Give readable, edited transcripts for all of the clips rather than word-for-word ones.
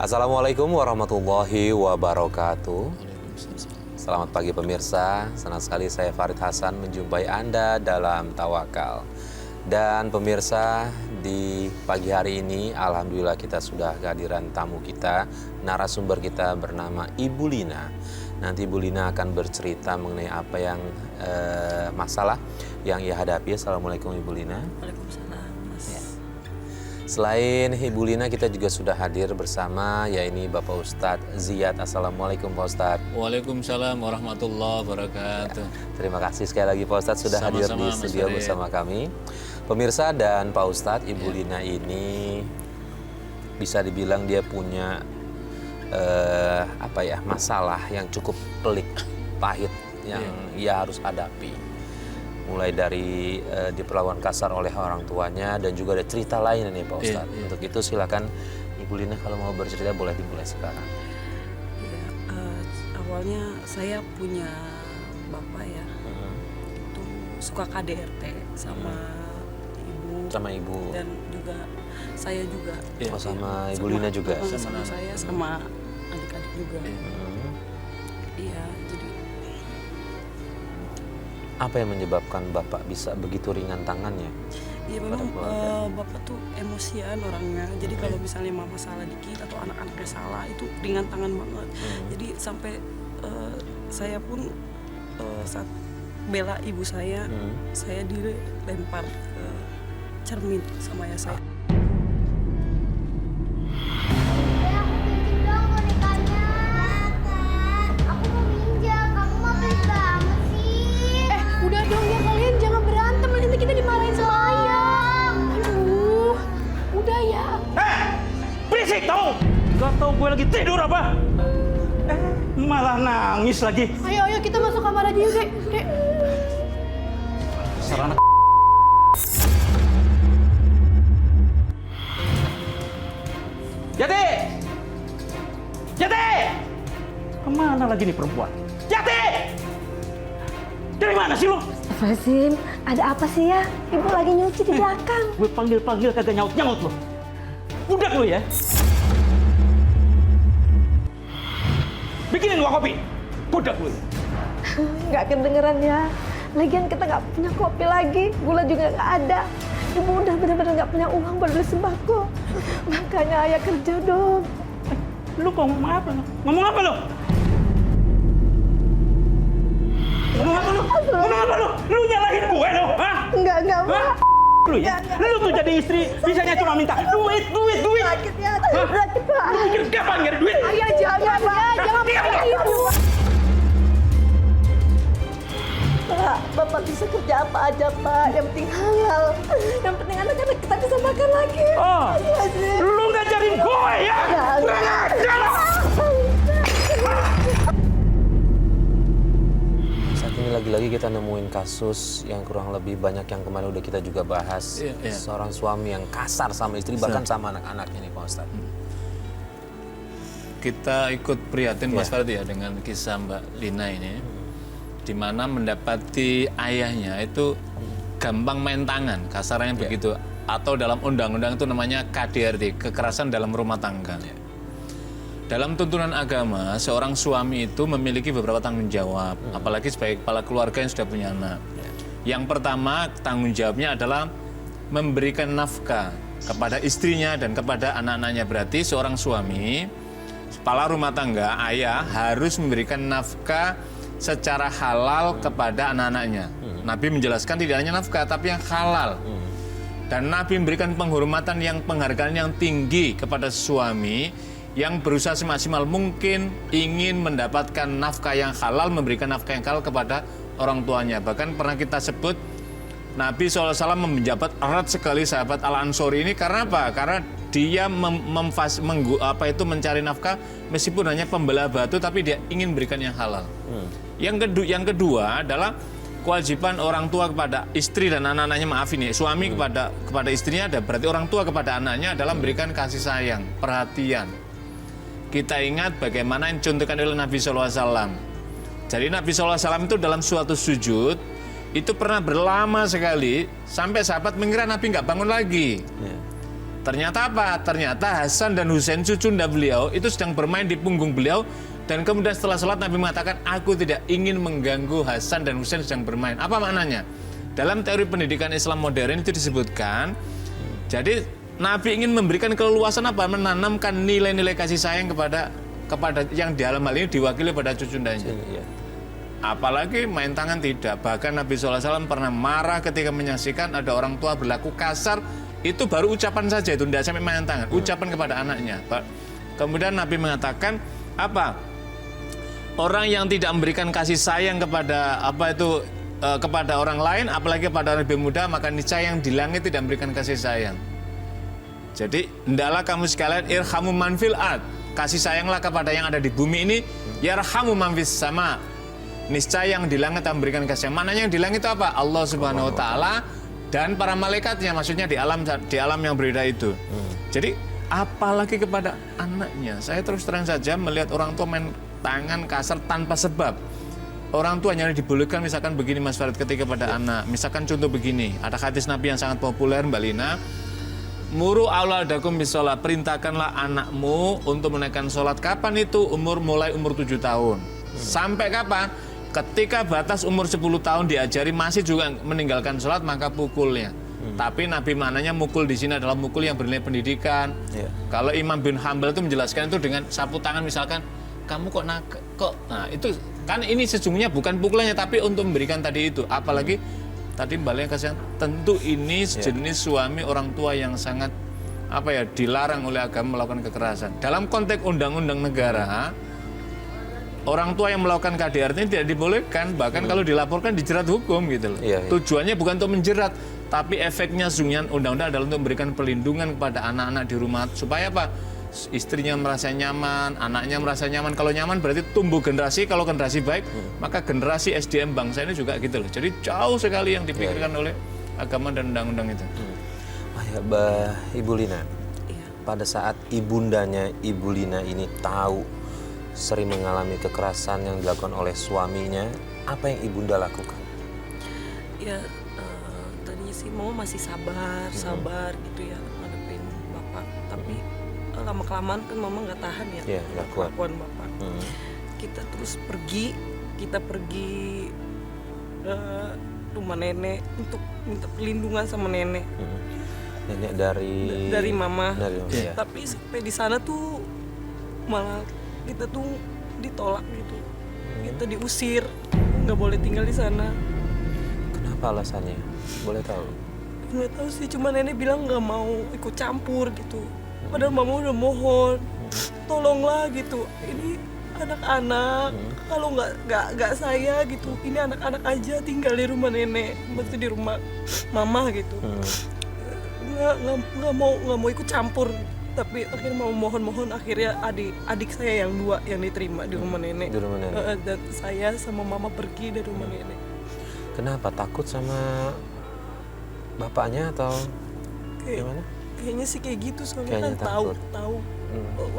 Assalamualaikum warahmatullahi wabarakatuh. Selamat pagi pemirsa, senang sekali saya Farid Hasan menjumpai Anda dalam Tawakal. Dan pemirsa, di pagi hari ini alhamdulillah kita sudah kehadiran tamu kita, narasumber kita bernama Ibu Lina. Nanti Ibu Lina akan bercerita mengenai apa yang masalah yang ia hadapi. Assalamualaikum Ibu Lina. Waalaikumsalam, Mas. Ya. Selain Ibu Lina, kita juga sudah hadir bersama, yaitu Bapak Ustadz Ziyad. Assalamualaikum Pak Ustadz. Waalaikumsalam warahmatullahi wabarakatuh. Ya, terima kasih sekali lagi Pak Ustadz sudah hadir di studio bersama kami. Pemirsa dan Pak Ustadz, Ibu Lina ini bisa dibilang dia punya masalah yang cukup pelik, pahit yang ia harus hadapi. Mulai dari diperlakukan kasar oleh orang tuanya dan juga ada cerita lain nih Pak Ustadz. Untuk itu silakan Ibu Lina kalau mau bercerita boleh dimulai sekarang. Ya, awalnya saya punya bapak ya, itu suka KDRT sama ibu. Dan juga saya juga. Oh, sama Ibu Lina juga? Sama saya, sama adik-adik juga. Iya, jadi. Apa yang menyebabkan Bapak bisa begitu ringan tangannya? Iya memang Bapak tuh emosian orangnya. Jadi kalau misalnya mama salah dikit atau anak-anaknya salah itu ringan tangan banget. Jadi sampai saya pun saat bela ibu saya dilempar ke cermin sama ayah saya. Udah dong ya, kalian jangan berantem, nanti kita dimarahin sama ayah. Aduh, udah ya. Berisik tau! Gak tau gue lagi tidur apa? Malah nangis lagi. Ayo kita masuk kamar aja yuk, Dek. Dasar anak. Yati! Yati! Kemana lagi nih perempuan? Yati! Dari mana sih lo? Fasim, ada apa sih ya? Ibu lagi nyuci di belakang. Gue panggil-panggil kagak nyaut-nyaut lo. Budak lo ya? Bikinin gua kopi. Budak lo ya? Nggak kedengeran ya. Lagian kita nggak punya kopi lagi. Gula juga nggak ada. Ibu udah benar-benar nggak punya uang buat beli sembako. Makanya ayah kerja dong. Lu ngomong apa lo? Ngomong apa lo? Ngomong apa lu? Ngomong apa lu? Lu nyalahin gue lo? Hah? Enggak, Pak. Lu ya? Lu tuh jadi istri bisanya cuma minta duit. Sakit ya, sakit Pak. Lu mikir kapan nggak ada duit? Ayah jangan begitu. Pak, Bapak bisa kerja apa aja Pak. Yang penting halal. Yang penting anak-anak kita bisa makan lagi. Oh, lu ngajarin gue ya? Kurang ajar lo! Ini lagi-lagi kita nemuin kasus yang kurang lebih banyak yang kemarin udah kita juga bahas. Seorang suami yang kasar sama istri bahkan sama anak-anaknya nih Pak Ustadz. Kita ikut prihatin Mas Farid ya dengan kisah Mbak Lina ini, di mana mendapati ayahnya itu gampang main tangan, kasarnya begitu, atau dalam undang-undang itu namanya KDRT, kekerasan dalam rumah tangga. Dalam tuntunan agama, seorang suami itu memiliki beberapa tanggung jawab, apalagi sebagai kepala keluarga yang sudah punya anak. Yang pertama, tanggung jawabnya adalah memberikan nafkah kepada istrinya dan kepada anak-anaknya. Berarti seorang suami, kepala rumah tangga, ayah harus memberikan nafkah secara halal kepada anak-anaknya. Nabi menjelaskan tidak hanya nafkah, tapi yang halal. Dan Nabi memberikan penghormatan penghargaan yang tinggi kepada suami yang berusaha semaksimal mungkin ingin mendapatkan nafkah yang halal, memberikan nafkah yang halal kepada orang tuanya. Bahkan pernah kita sebut Nabi SAW menjabat erat sekali sahabat Al-Ansori ini karena apa? Karena dia mencari nafkah meskipun hanya pembelah batu, tapi dia ingin berikan yang halal. Yang kedua adalah kewajiban orang tua kepada istri dan anak-anaknya, suami kepada istrinya ada, berarti orang tua kepada anaknya adalah memberikan kasih sayang, perhatian. Kita ingat bagaimana yang dicontohkan oleh Nabi SAW. Jadi Nabi SAW itu dalam suatu sujud itu pernah berlama sekali sampai sahabat mengira Nabi nggak bangun lagi. Ternyata apa? Ternyata Hasan dan Husain cucunda beliau itu sedang bermain di punggung beliau. Dan kemudian setelah sholat Nabi mengatakan, aku tidak ingin mengganggu Hasan dan Husain sedang bermain. Apa maknanya? Dalam teori pendidikan Islam modern itu disebutkan, jadi Nabi ingin memberikan keleluasan apa? Menanamkan nilai-nilai kasih sayang kepada yang di dalam hal ini diwakili pada cucundanya. Apalagi main tangan tidak. Bahkan Nabi SAW pernah marah ketika menyaksikan ada orang tua berlaku kasar. Itu baru ucapan saja, itu tidak sampai main tangan. Ucapan kepada anaknya. Kemudian Nabi mengatakan apa? Orang yang tidak memberikan kasih sayang kepada kepada orang lain, apalagi kepada orang lebih muda, maka niscaya yang di langit tidak memberikan kasih sayang. Jadi hendaklah kamu sekalian irhamu man fil ard. Kasih sayanglah kepada yang ada di bumi ini, yarhamu man fis sama. Niscaya yang di langit akan memberikan kasih sayang. Maknanya yang di langit itu apa? Allah Subhanahu wa taala dan para malaikatnya, maksudnya di alam yang berbeda itu. Jadi apalagi kepada anaknya. Saya terus terang saja melihat orang tua main tangan kasar tanpa sebab. Orang tua hanya dibolehkan misalkan begini Mas Farid ketika pada anak. Misalkan contoh begini, ada hadis Nabi yang sangat populer Mbak Lina. Muru auladakum bisolat, perintahkanlah anakmu untuk menaikkan sholat. Kapan itu? Mulai umur 7 tahun. Sampai kapan? Ketika batas umur 10 tahun diajari masih juga meninggalkan sholat, maka pukulnya. Tapi Nabi maknanya mukul di sini adalah mukul yang bernilai pendidikan. Kalau Imam bin Hanbal itu menjelaskan itu dengan sapu tangan misalkan, kamu kok nah itu kan ini sesungguhnya bukan pukulannya tapi untuk memberikan tadi itu. Apalagi tadi Mbak Lina kasihan, tentu ini sejenis suami orang tua yang sangat dilarang oleh agama melakukan kekerasan. Dalam konteks undang-undang negara, orang tua yang melakukan KDRT ini tidak dibolehkan, bahkan kalau dilaporkan dijerat hukum gitu loh. Tujuannya bukan untuk menjerat, tapi efeknya sesungguhnya undang-undang adalah untuk memberikan perlindungan kepada anak-anak di rumah supaya apa? Istrinya merasa nyaman, anaknya merasa nyaman. Kalau nyaman berarti tumbuh generasi, kalau generasi baik, maka generasi SDM bangsa ini juga gitu loh. Jadi jauh sekali yang dipikirkan oleh agama dan undang-undang itu. Ibu Lina, pada saat ibundanya Ibu Lina ini tahu sering mengalami kekerasan yang dilakukan oleh suaminya, apa yang ibunda lakukan? Ya tadinya sih mama masih sabar gitu ya ngadepin bapak, tapi lama-kelamaan kan mama nggak tahan ya kelakuan bapak. Kita terus pergi ke rumah nenek untuk minta perlindungan sama nenek. Nenek dari mama. Ya. Tapi sampai di sana tuh malah kita tuh ditolak gitu. Kita diusir, nggak boleh tinggal di sana. Kenapa alasannya? Boleh tahu? Nggak tahu sih, cuma nenek bilang nggak mau ikut campur gitu. Padahal mama udah mohon, tolonglah gitu. Ini anak-anak, kalau nggak saya gitu. Ini anak-anak aja tinggal di rumah nenek, maksudnya di rumah mama gitu. Nggak mau ikut campur. Tapi akhirnya mau mohon akhirnya adik saya yang 2 yang diterima di rumah nenek. Di rumah nenek. Dan saya sama mama pergi dari rumah nenek. Kenapa? Takut sama bapaknya atau gimana? Kayaknya sih kayak gitu soalnya Kayaknya kan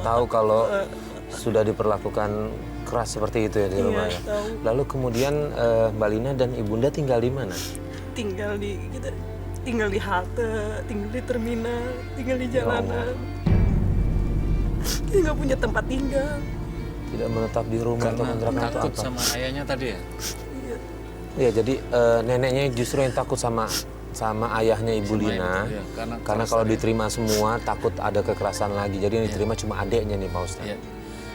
tahu kalau sudah diperlakukan keras seperti itu ya di rumah ya. Tahu. Lalu kemudian Mbak Lina dan ibunda tinggal di mana? Tinggal di halte, tinggal di terminal, tinggal di jalanan. Kita nggak punya tempat tinggal. Tidak menetap di rumah atau Karena kontrakan atau takut apa? sama ayahnya tadi ya. Iya, jadi neneknya justru yang takut sama ayahnya Ibu Sama Lina. ibu, ya, Karena kalau diterima semua takut ada kekerasan lagi. Jadi yang diterima cuma adeknya nih Pak Ustadz. Ya.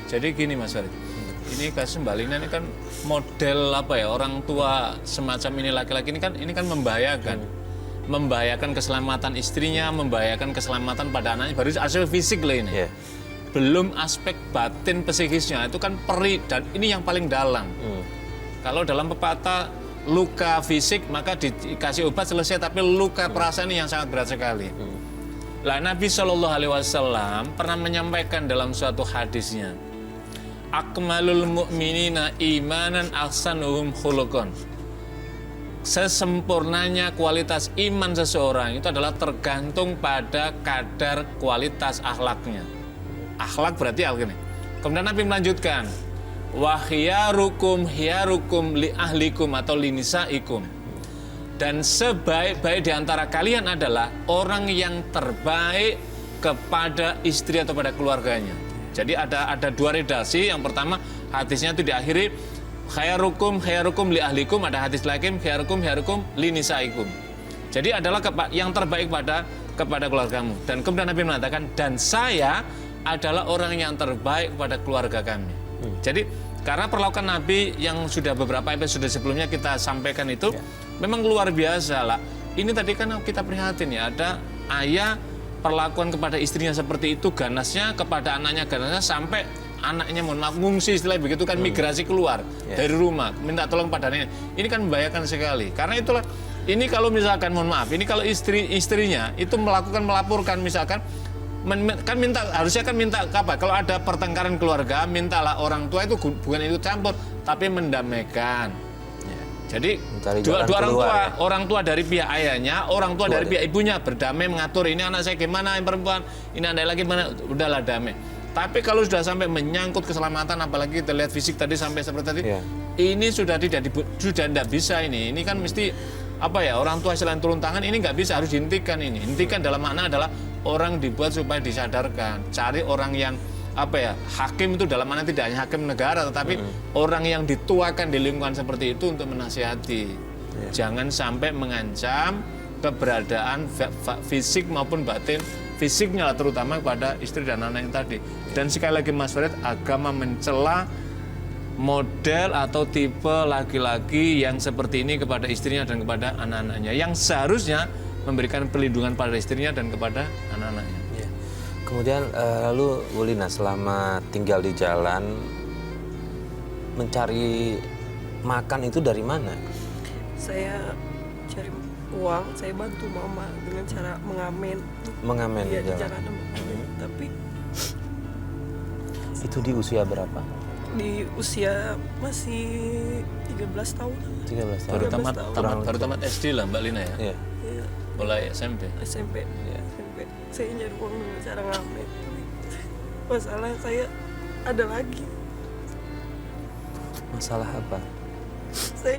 Jadi gini Mas Farid, ini kasus Mbak Lina ini kan model orang tua semacam ini laki-laki ini kan membahayakan keselamatan istrinya, membahayakan keselamatan pada anaknya. Baru aspek fisik lah ini. Belum aspek batin psikisnya, itu kan perih dan ini yang paling dalam. Kalau dalam pepatah luka fisik maka dikasih obat selesai, tapi luka perasaan ini yang sangat berat sekali. Lah Nabi SAW pernah menyampaikan dalam suatu hadisnya, akmalul mu'minina imanan ahsanuhum khuluqan. Sesempurnanya kualitas iman seseorang itu adalah tergantung pada kadar kualitas akhlaknya. Akhlak berarti ini. Kemudian Nabi melanjutkan, wa khiyarukum li ahlikum atau linisaikum. Dan sebaik-baik di antara kalian adalah orang yang terbaik kepada istri atau pada keluarganya. Jadi ada dua redaksi. Yang pertama hadisnya itu diakhiri khairukum li ahlikum, ada hadis lain khairukum li nisaikum. Jadi adalah yang terbaik kepada keluargamu. Dan kemudian Nabi mengatakan, dan saya adalah orang yang terbaik kepada keluarga kami. Jadi karena perlakuan Nabi yang sudah beberapa episode sebelumnya kita sampaikan itu memang luar biasa lah. Ini tadi kan kita prihatin ya, ada ayah perlakuan kepada istrinya seperti itu, ganasnya kepada anaknya ganasnya, sampai anaknya mohon maaf ngungsi istilah begitu kan, migrasi keluar dari rumah minta tolong padanya. Ini kan membahayakan sekali. Karena itulah ini kalau misalkan mohon maaf, ini kalau istrinya itu melaporkan misalkan kan harusnya kan minta apa? Kalau ada pertengkaran keluarga, mintalah orang tua itu bukan ikut campur, tapi mendamaikan. Jadi dua orang tua dari pihak ayahnya, orang tua dari pihak ibunya berdamai mengatur, ini anak saya gimana, yang perempuan, ini anak lagi mana, udahlah damai. Tapi kalau sudah sampai menyangkut keselamatan, apalagi kita lihat fisik tadi sampai seperti tadi, ini sudah tidak bisa ini kan mesti apa ya, orang tua selain turun tangan ini nggak bisa, harus dihentikan ini. Hentikan dalam makna adalah orang dibuat supaya disadarkan, cari orang yang apa ya, hakim itu dalam mana tidak hanya hakim negara, tetapi orang yang dituakan di lingkungan seperti itu untuk menasihati. Jangan sampai mengancam keberadaan fisik maupun batin, fisiknya lah terutama kepada istri dan anak yang tadi. Dan sekali lagi Mas Farid, agama mencela model atau tipe laki-laki yang seperti ini kepada istrinya dan kepada anak-anaknya, yang seharusnya memberikan perlindungan pada istrinya dan kepada anak-anaknya. Kemudian lalu Bu Lina selama tinggal di jalan mencari makan itu dari mana? Saya cari uang, saya bantu mama dengan cara mengamen. Mengamen Iya, di di jalan. jalanan mengamen. Tapi Itu di usia berapa? di usia masih 13 tahun. 13 tahun. Baru tamat SD lah Mbak Lina ya? Iya. Iya, Mulai SMP. SMP. SMP. Saya nyari uang dengan cara ngamen. Masalah saya ada lagi. Masalah apa? Saya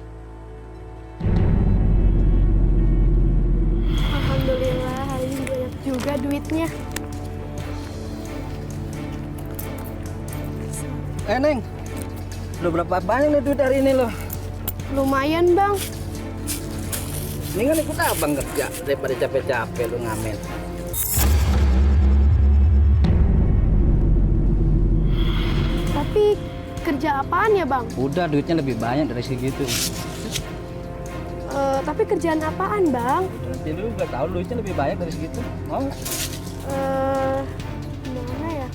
Alhamdulillah hari ini banyak juga duitnya. Neng, udah berapa banyak nih duit hari ini lo? Lumayan bang. Mendingan ikut abang kerja daripada capek-capek lu ngamen. Tapi kerja apaan ya bang? Udah duitnya lebih banyak dari segitu. Tapi kerjaan apaan bang? Nanti lu gak tahu duitnya lebih banyak dari segitu. Mau nggak? Gimana ya?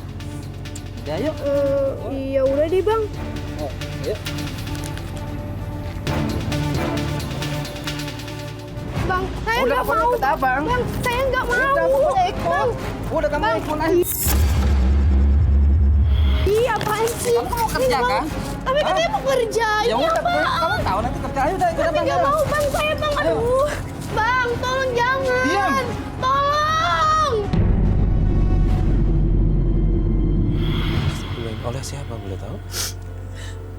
Ya yuk. Iya udah deh bang. Oh, yuk. Bang, saya Udah nggak kamu mau. ikut abang. Bang, saya nggak mau. Udah kamu ikut. Bang, Udah kamu Bang. ikut aja. ih apaan sih? Kamu mau kerja Ini, Bang. kan? Tapi katanya mau kerja. Ya Ini udah, apa? kamu tahu nanti kerja aja udah ikut Tapi abang. nggak ya. mau bang, saya bang. Aduh, bang, tolong jangan. Diam. Tolong. Oleh siapa boleh tahu?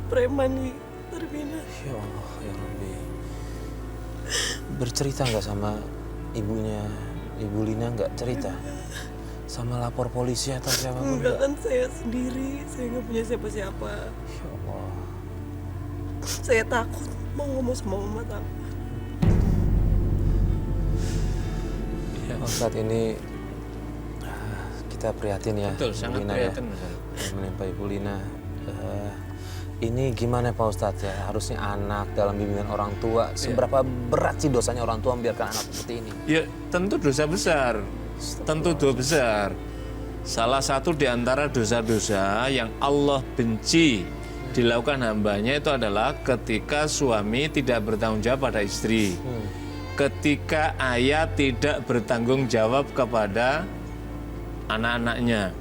preman di terminal. Ya Allah, ya Rabbi. Bercerita nggak sama ibunya? Ibu Lina nggak cerita? Sama lapor polisi atau siapapun? Enggak kan, saya sendiri, saya nggak punya siapa-siapa. Ya Allah. Saya takut mau ngomong sama mama, takut. Saat ini kita prihatin ya. Betul, Ibu sangat Lina prihatin, ya, Mas Farid. yang menimpa Ibu Lina. Ini gimana Pak Ustadz ya? Harusnya anak dalam bimbingan orang tua, seberapa berat sih dosanya orang tua membiarkan anak seperti ini? Ya tentu dosa besar, tentu dosa besar. Salah satu di antara dosa-dosa yang Allah benci dilakukan hambanya itu adalah ketika suami tidak bertanggung jawab pada istri. Ketika ayah tidak bertanggung jawab kepada anak-anaknya.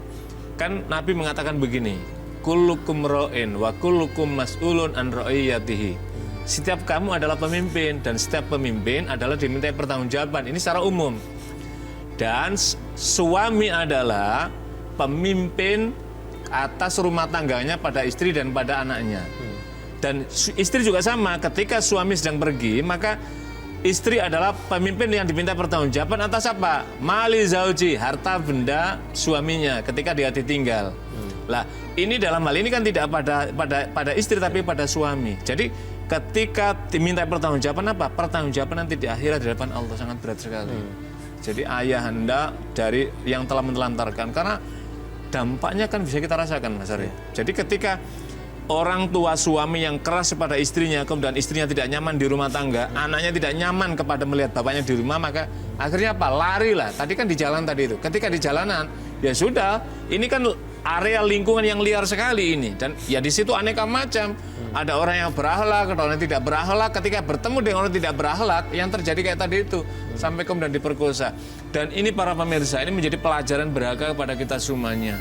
Kan Nabi mengatakan begini, kullukum ra'in wa kullukum mas'ulun an ra'iyatihi. Setiap kamu adalah pemimpin dan setiap pemimpin adalah dimintai pertanggungjawaban. Ini secara umum. Dan suami adalah pemimpin atas rumah tangganya pada istri dan pada anaknya. Dan istri juga sama, ketika suami sedang pergi, maka istri adalah pemimpin yang diminta pertanggungjawaban atas apa? Mali zauji, harta benda suaminya ketika dia ditinggal. Lah, ini dalam hal ini kan tidak pada istri tapi pada suami. Jadi ketika diminta pertanggungjawaban apa? Pertanggungjawaban nanti di akhirat di hadapan Allah sangat berat sekali. Jadi ayah hendak dari yang telah menelantarkan, karena dampaknya kan bisa kita rasakan, Mas Ari. Jadi ketika orang tua suami yang keras kepada istrinya, kemudian istrinya tidak nyaman di rumah tangga, anaknya tidak nyaman kepada melihat bapaknya di rumah, maka akhirnya apa? Lari lah. Tadi kan di jalan tadi itu. Ketika di jalanan, ya sudah, ini kan area lingkungan yang liar sekali ini. Dan ya di situ aneka macam. Ada orang yang berakhlak, ada orang yang tidak berakhlak. Ketika bertemu dengan orang yang tidak berakhlak, yang terjadi kayak tadi itu. Sampai kemudian diperkosa. Dan ini para pemirsa, ini menjadi pelajaran berharga kepada kita semuanya.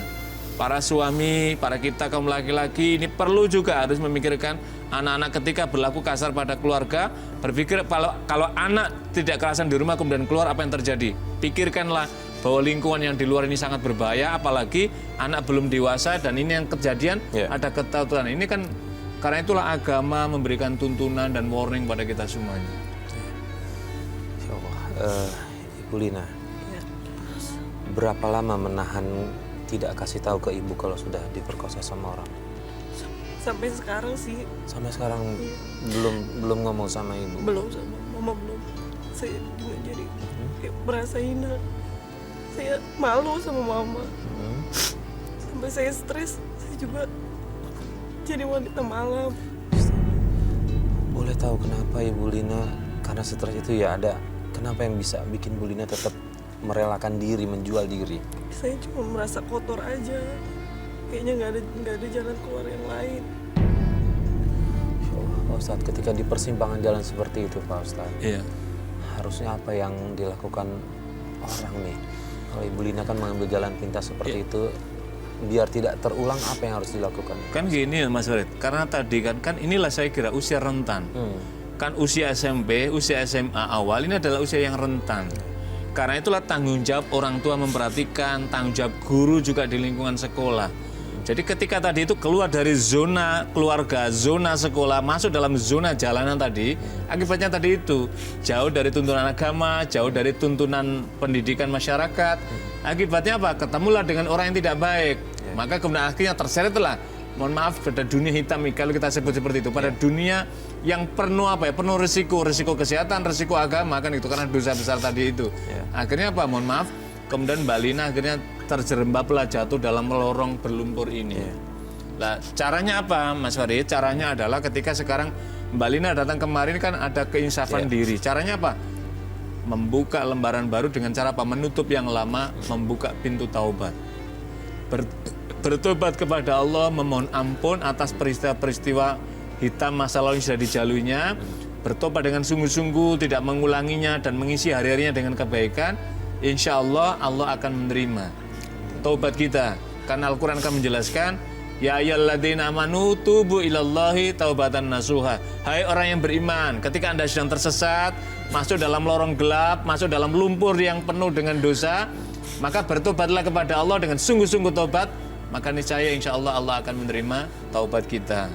Para suami, para kita kaum laki-laki ini perlu juga harus memikirkan anak-anak ketika berlaku kasar pada keluarga. Berpikir kalau anak tidak kerasan di rumah kemudian keluar, apa yang terjadi? Pikirkanlah bahwa lingkungan yang di luar ini sangat berbahaya, apalagi anak belum dewasa dan ini yang kejadian ada ketakutan. Ini kan karena itulah agama memberikan tuntunan dan warning pada kita semuanya. Insya Allah. Ibu Lina, berapa lama menahan tidak kasih tahu ke ibu kalau sudah diperkosa sama orang? Sampai sekarang sih Sampai sekarang belum ngomong sama ibu? belum, sama mama belum. Saya juga jadi kayak merasa hina. Saya malu sama mama. Sampai saya stres, saya juga jadi wanita malam. Boleh tahu kenapa Ibu Lina, karena stres itu ya ada, kenapa yang bisa bikin Bu Lina tetap merelakan diri, menjual diri? Saya cuma merasa kotor aja. Kayaknya nggak ada jalan keluar yang lain. Insya Allah, Pak Ustadz, ketika di persimpangan jalan seperti itu Pak Ustadz, Iya. harusnya apa yang dilakukan orang nih? Kalau Ibu Lina kan mengambil jalan pintas seperti itu, biar tidak terulang, apa yang harus dilakukan? Kan gini Mas Farid, karena tadi kan inilah saya kira usia rentan. Kan usia SMP, usia SMA awal ini adalah usia yang rentan. Karena itulah tanggung jawab orang tua memperhatikan, tanggung jawab guru juga di lingkungan sekolah. Jadi ketika tadi itu keluar dari zona keluarga, zona sekolah, masuk dalam zona jalanan tadi, akibatnya tadi itu jauh dari tuntunan agama, jauh dari tuntunan pendidikan masyarakat. Akibatnya apa? Ketemulah dengan orang yang tidak baik. Maka kemudian akhirnya terseretlah, mohon maaf, pada dunia hitam kalau kita sebut seperti itu, pada dunia yang penuh apa ya, penuh risiko kesehatan, risiko agama kan itu, karena dosa besar tadi itu. Akhirnya apa? Mohon maaf, kemudian Mbak Lina akhirnya terjerembablah, jatuh dalam lorong berlumpur ini. Nah, caranya apa Mas Farid? Caranya adalah ketika sekarang Mbak Lina datang kemarin kan ada keinsafan diri. Caranya apa? Membuka lembaran baru dengan cara apa? Menutup yang lama, membuka pintu taubat. Bertobat kepada Allah, memohon ampun atas peristiwa-peristiwa hitam masa lalu yang sudah dijaluinya, bertobat dengan sungguh-sungguh, tidak mengulanginya dan mengisi hari-harinya dengan kebaikan. Insya Allah, Allah akan menerima taubat kita. Karena Al-Quran akan menjelaskan, ya ayyuhalladzina amanu tubu ilallahi taubatan nasuha. Hai orang yang beriman, ketika Anda sedang tersesat, masuk dalam lorong gelap, masuk dalam lumpur yang penuh dengan dosa, maka bertobatlah kepada Allah dengan sungguh-sungguh taubat, maka niscaya insya Allah Allah akan menerima taubat kita.